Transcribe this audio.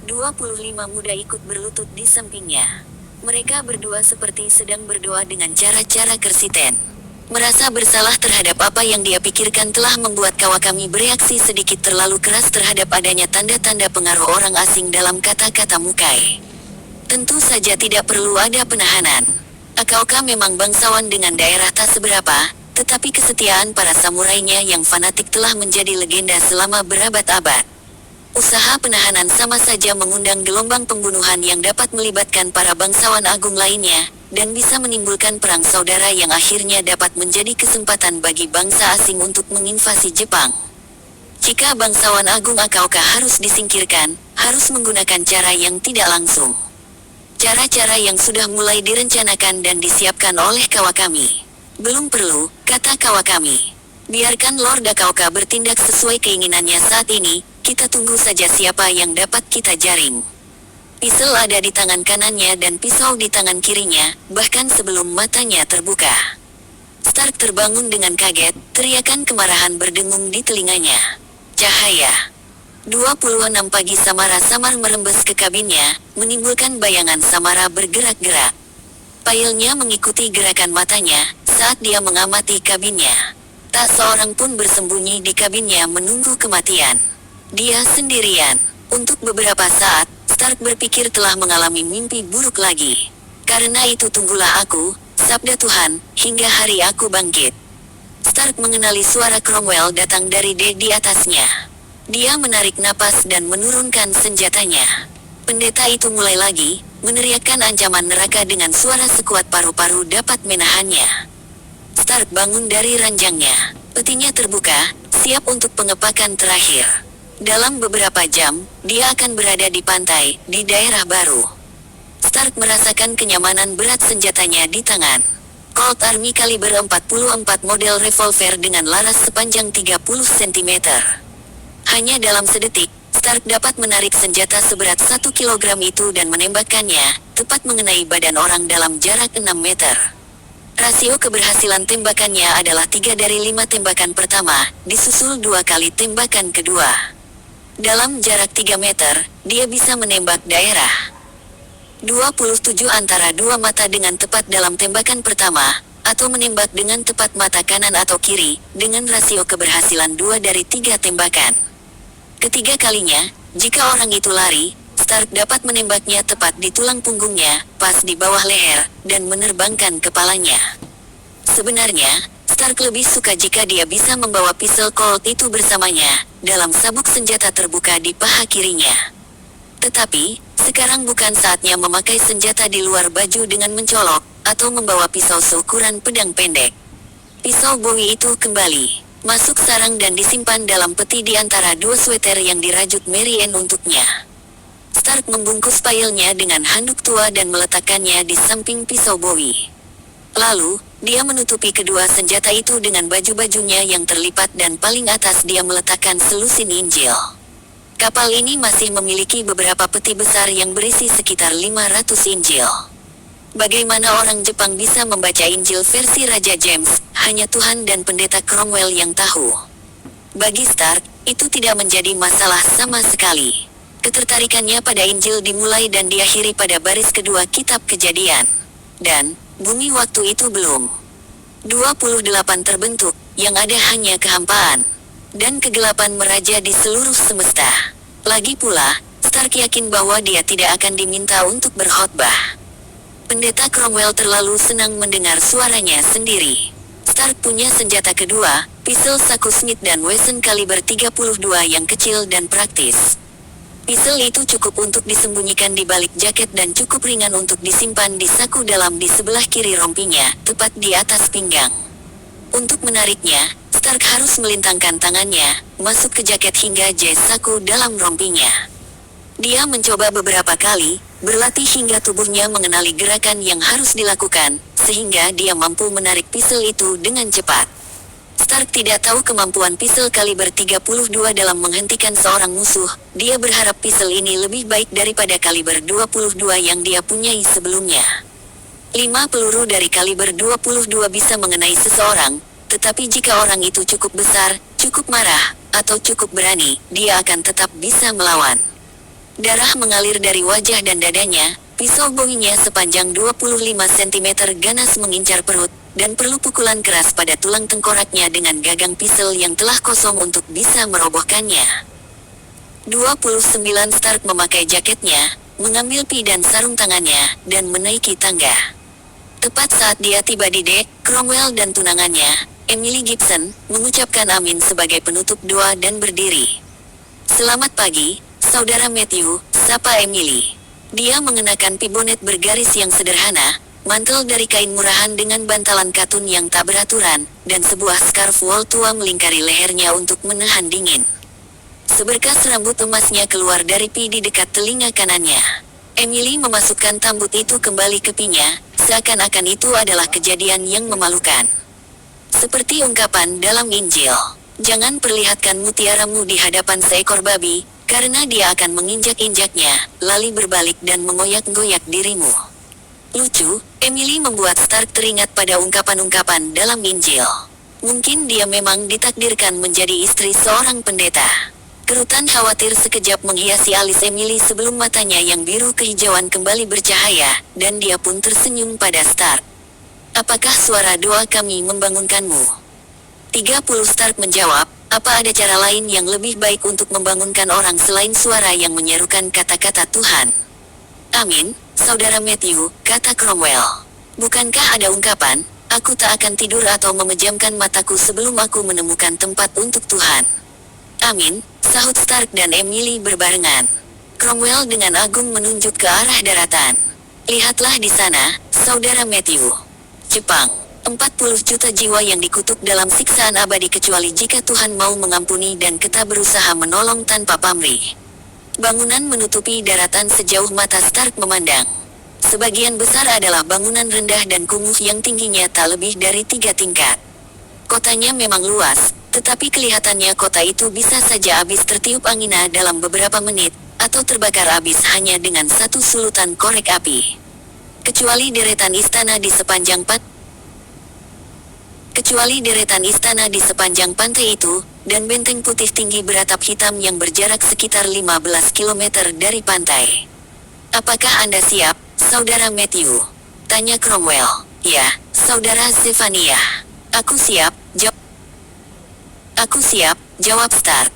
25 muda ikut berlutut di sampingnya. Mereka berdua seperti sedang berdoa dengan cara-cara Kersiten. Merasa bersalah terhadap apa yang dia pikirkan telah membuat Kawakami bereaksi sedikit terlalu keras terhadap adanya tanda-tanda pengaruh orang asing dalam kata-kata Mukai. Tentu saja tidak perlu ada penahanan. Akaoka memang bangsawan dengan daerah tak seberapa, tetapi kesetiaan para samurainya yang fanatik telah menjadi legenda selama berabad-abad. Usaha penahanan sama saja mengundang gelombang pembunuhan yang dapat melibatkan para bangsawan agung lainnya, dan bisa menimbulkan perang saudara yang akhirnya dapat menjadi kesempatan bagi bangsa asing untuk menginvasi Jepang. Jika bangsawan agung Akaoka harus disingkirkan, harus menggunakan cara yang tidak langsung. Cara-cara yang sudah mulai direncanakan dan disiapkan oleh Kawakami. Belum perlu, kata Kawakami. Biarkan Lord Akaoka bertindak sesuai keinginannya saat ini, kita tunggu saja siapa yang dapat kita jaring. Pisau ada di tangan kanannya dan pisau di tangan kirinya, bahkan sebelum matanya terbuka. Stark terbangun dengan kaget, teriakan kemarahan berdengung di telinganya. Cahaya. 26 pagi samar merembes ke kabinnya, menimbulkan bayangan Samara bergerak-gerak. Pailnya mengikuti gerakan matanya, saat dia mengamati kabinnya. Tak seorang pun bersembunyi di kabinnya menunggu kematian. Dia sendirian. Untuk beberapa saat, Stark berpikir telah mengalami mimpi buruk lagi. Karena itu tunggulah aku, sabda Tuhan, hingga hari aku bangkit. Stark mengenali suara Cromwell datang dari di atasnya. Dia menarik napas dan menurunkan senjatanya. Pendeta itu mulai lagi, meneriakkan ancaman neraka dengan suara sekuat paru-paru dapat menahannya. Stark bangun dari ranjangnya. Petinya terbuka, siap untuk pengepakan terakhir. Dalam beberapa jam, dia akan berada di pantai, di daerah baru. Stark merasakan kenyamanan berat senjatanya di tangan. Colt Army kaliber 44 model revolver dengan laras sepanjang 30 cm. Hanya dalam sedetik, Stark dapat menarik senjata seberat 1 kg itu dan menembakkannya, tepat mengenai badan orang dalam jarak 6 meter. Rasio keberhasilan tembakannya adalah 3 dari 5 tembakan pertama, disusul 2 kali tembakan kedua. Dalam jarak 3 meter, dia bisa menembak daerah 27 antara dua mata dengan tepat dalam tembakan pertama, atau menembak dengan tepat mata kanan atau kiri, dengan rasio keberhasilan 2 dari 3 tembakan. Ketiga kalinya, jika orang itu lari, Stark dapat menembaknya tepat di tulang punggungnya, pas di bawah leher, dan menerbangkan kepalanya. Sebenarnya, Stark lebih suka jika dia bisa membawa pisau Colt itu bersamanya, dalam sabuk senjata terbuka di paha kirinya. Tetapi, sekarang bukan saatnya memakai senjata di luar baju dengan mencolok, atau membawa pisau seukuran pedang pendek. Pisau Bowie itu kembali masuk sarang dan disimpan dalam peti di antara 2 sweater yang dirajut Mary Ann untuknya. Stark membungkus pailnya dengan handuk tua dan meletakkannya di samping pisau Bowie. Lalu, dia menutupi kedua senjata itu dengan baju-bajunya yang terlipat dan paling atas dia meletakkan selusin Injil. Kapal ini masih memiliki beberapa peti besar yang berisi sekitar 500 Injil. Bagaimana orang Jepang bisa membaca Injil versi Raja James, hanya Tuhan dan Pendeta Cromwell yang tahu. Bagi Stark, itu tidak menjadi masalah sama sekali. Ketertarikannya pada Injil dimulai dan diakhiri pada baris kedua kitab Kejadian. Dan, bumi waktu itu belum 28 terbentuk, yang ada hanya kehampaan. Dan kegelapan meraja di seluruh semesta. Lagi pula, Stark yakin bahwa dia tidak akan diminta untuk berkhotbah. Pendeta Cromwell terlalu senang mendengar suaranya sendiri. Stark punya senjata kedua, pisau saku Smith dan Wesson kaliber 32 yang kecil dan praktis. Pisau itu cukup untuk disembunyikan di balik jaket dan cukup ringan untuk disimpan di saku dalam di sebelah kiri rompinya, tepat di atas pinggang. Untuk menariknya, Stark harus melintangkan tangannya, masuk ke jaket hingga jas saku dalam rompinya. Dia mencoba beberapa kali, berlatih hingga tubuhnya mengenali gerakan yang harus dilakukan, sehingga dia mampu menarik pisau itu dengan cepat. Stark tidak tahu kemampuan pisau kaliber 32 dalam menghentikan seorang musuh. Dia berharap pisau ini lebih baik daripada kaliber 22 yang dia punyai sebelumnya. 5 peluru dari kaliber 22 bisa mengenai seseorang, tetapi jika orang itu cukup besar, cukup marah, atau cukup berani, dia akan tetap bisa melawan. Darah mengalir dari wajah dan dadanya, pisau bohnya sepanjang 25 cm ganas mengincar perut, dan perlu pukulan keras pada tulang tengkoraknya dengan gagang pisau yang telah kosong untuk bisa merobohkannya. 29 Stark memakai jaketnya, mengambil pi dan sarung tangannya, dan menaiki tangga. Tepat saat dia tiba di dek, Cromwell dan tunangannya, Emily Gibson, mengucapkan amin sebagai penutup doa dan berdiri. "Selamat pagi, Saudara Matthew," sapa Emily. Dia mengenakan pibonet bergaris yang sederhana, mantel dari kain murahan dengan bantalan katun yang tak beraturan, dan sebuah scarf wol tua melingkari lehernya untuk menahan dingin. Seberkas rambut emasnya keluar dari pi di dekat telinga kanannya. Emily memasukkan tambut itu kembali ke pinya, seakan-akan itu adalah kejadian yang memalukan. Seperti ungkapan dalam Injil, "Jangan perlihatkan mutiaramu di hadapan seekor babi, karena dia akan menginjak-injaknya, lalu berbalik dan mengoyak-ngoyak dirimu." Lucu, Emily membuat Stark teringat pada ungkapan-ungkapan dalam Injil. Mungkin dia memang ditakdirkan menjadi istri seorang pendeta. Kerutan khawatir sekejap menghiasi alis Emily sebelum matanya yang biru kehijauan kembali bercahaya, dan dia pun tersenyum pada Stark. "Apakah suara doa kami membangunkanmu?" 30 Stark menjawab, "Apa ada cara lain yang lebih baik untuk membangunkan orang selain suara yang menyerukan kata-kata Tuhan?" "Amin, Saudara Matthew," kata Cromwell. "Bukankah ada ungkapan, 'Aku tak akan tidur atau memejamkan mataku sebelum aku menemukan tempat untuk Tuhan'?" "Amin," sahut Stark dan Emily berbarengan. Cromwell dengan agung menunjuk ke arah daratan. "Lihatlah di sana, Saudara Matthew. Jepang. 40 juta jiwa yang dikutuk dalam siksaan abadi kecuali jika Tuhan mau mengampuni dan kita berusaha menolong tanpa pamrih." Bangunan menutupi daratan sejauh mata Stark memandang. Sebagian besar adalah bangunan rendah dan kumuh yang tingginya tak lebih dari 3 tingkat. Kotanya memang luas, tetapi kelihatannya kota itu bisa saja habis tertiup angina dalam beberapa menit, atau terbakar habis hanya dengan satu sulutan korek api. Kecuali deretan istana di sepanjang pantai itu, dan benteng putih tinggi beratap hitam yang berjarak sekitar 15 km dari pantai. "Apakah Anda siap, Saudara Matthew?" tanya Cromwell. "Ya, Saudara Zephaniah. Aku siap, jawab Stark.